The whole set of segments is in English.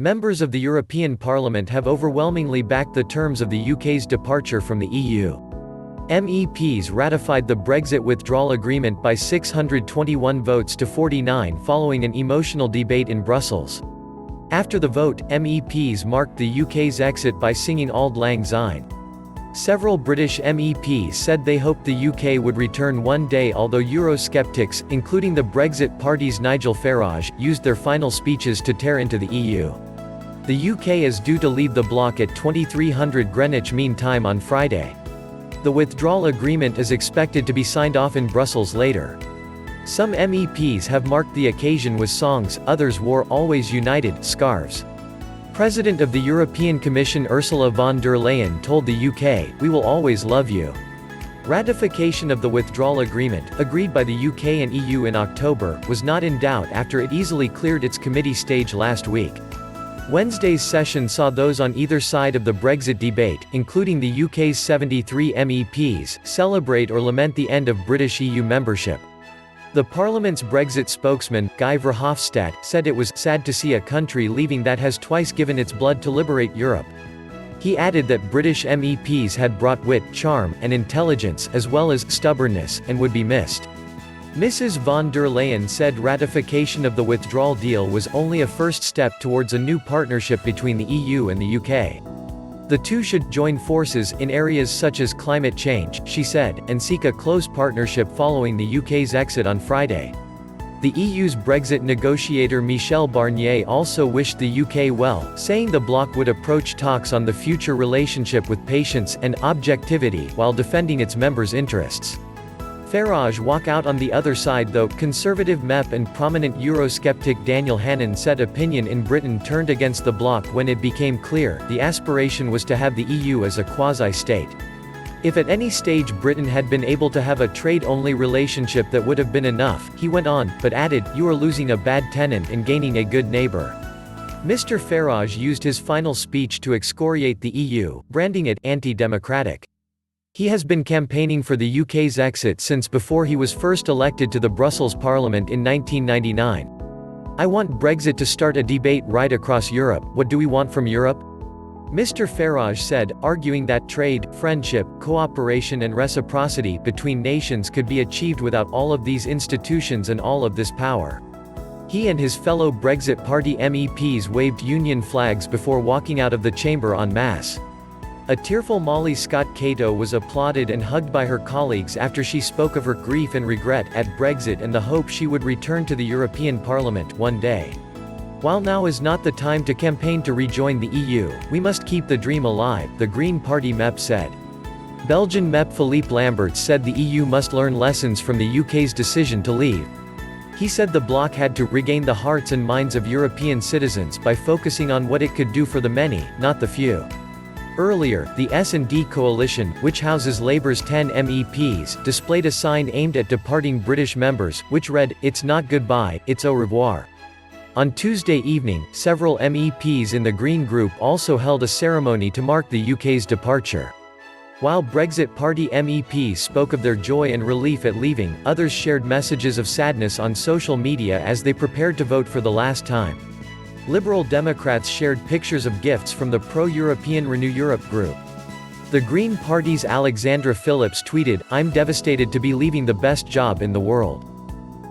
Members of the European Parliament have overwhelmingly backed the terms of the UK's departure from the EU. MEPs ratified the Brexit Withdrawal Agreement by 621 votes to 49 following an emotional debate in Brussels. After the vote, MEPs marked the UK's exit by singing Auld Lang Syne. Several British MEPs said they hoped the UK would return one day, although Eurosceptics, including the Brexit party's Nigel Farage, used their final speeches to tear into the EU. The UK is due to leave the bloc at 2300 Greenwich Mean Time on Friday. The withdrawal agreement is expected to be signed off in Brussels later. Some MEPs have marked the occasion with songs, others wore Always United scarves. President of the European Commission Ursula von der Leyen told the UK, "We will always love you." Ratification of the withdrawal agreement, agreed by the UK and EU in October, was not in doubt after it easily cleared its committee stage last week. Wednesday's session saw those on either side of the Brexit debate, including the UK's 73 MEPs, celebrate or lament the end of British EU membership. The Parliament's Brexit spokesman, Guy Verhofstadt, said it was sad to see a country leaving that has twice given its blood to liberate Europe. He added that British MEPs had brought wit, charm, and intelligence, as well as stubbornness, and would be missed. Mrs. von der Leyen said ratification of the withdrawal deal was only a first step towards a new partnership between the EU and the UK. The two should join forces in areas such as climate change, she said, and seek a close partnership following the UK's exit on Friday. The EU's Brexit negotiator Michel Barnier also wished the UK well, saying the bloc would approach talks on the future relationship with patience and objectivity while defending its members' interests. Farage walk out on the other side though. Conservative MEP and prominent Eurosceptic Daniel Hannan said opinion in Britain turned against the bloc when it became clear the aspiration was to have the EU as a quasi-state. If at any stage Britain had been able to have a trade-only relationship that would have been enough, he went on, but added, "You are losing a bad tenant and gaining a good neighbour." Mr. Farage used his final speech to excoriate the EU, branding it anti-democratic. He has been campaigning for the UK's exit since before he was first elected to the Brussels Parliament in 1999. "I want Brexit to start a debate right across Europe. What do we want from Europe?" Mr. Farage said, arguing that trade, friendship, cooperation and reciprocity between nations could be achieved without all of these institutions and all of this power. He and his fellow Brexit Party MEPs waved Union flags before walking out of the chamber en masse. A tearful Molly Scott Cato was applauded and hugged by her colleagues after she spoke of her grief and regret at Brexit and the hope she would return to the European Parliament one day. "While now is not the time to campaign to rejoin the EU, we must keep the dream alive," the Green Party MEP said. Belgian MEP Philippe Lamberts said the EU must learn lessons from the UK's decision to leave. He said the bloc had to regain the hearts and minds of European citizens by focusing on what it could do for the many, not the few. Earlier, the S&D coalition, which houses Labour's 10 MEPs, displayed a sign aimed at departing British members, which read, "It's not goodbye, it's au revoir." On Tuesday evening, several MEPs in the Green Group also held a ceremony to mark the UK's departure. While Brexit Party MEPs spoke of their joy and relief at leaving, others shared messages of sadness on social media as they prepared to vote for the last time. Liberal Democrats shared pictures of gifts from the pro-European Renew Europe group. The Green Party's Alexandra Phillips tweeted, "I'm devastated to be leaving the best job in the world.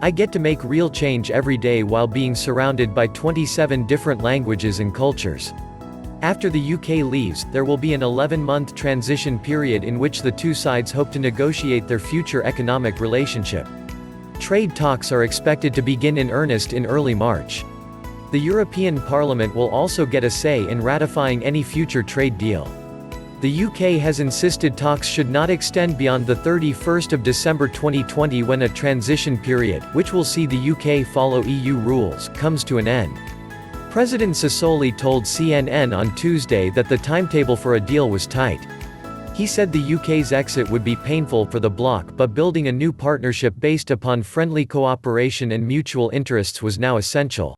I get to make real change every day while being surrounded by 27 different languages and cultures." After the UK leaves, there will be an 11-month transition period in which the two sides hope to negotiate their future economic relationship. Trade talks are expected to begin in earnest in early March. The European Parliament will also get a say in ratifying any future trade deal. The UK has insisted talks should not extend beyond the 31st of December 2020 when a transition period, which will see the UK follow EU rules, comes to an end. President Sassoli told CNN on Tuesday that the timetable for a deal was tight. He said the UK's exit would be painful for the bloc, but building a new partnership based upon friendly cooperation and mutual interests was now essential.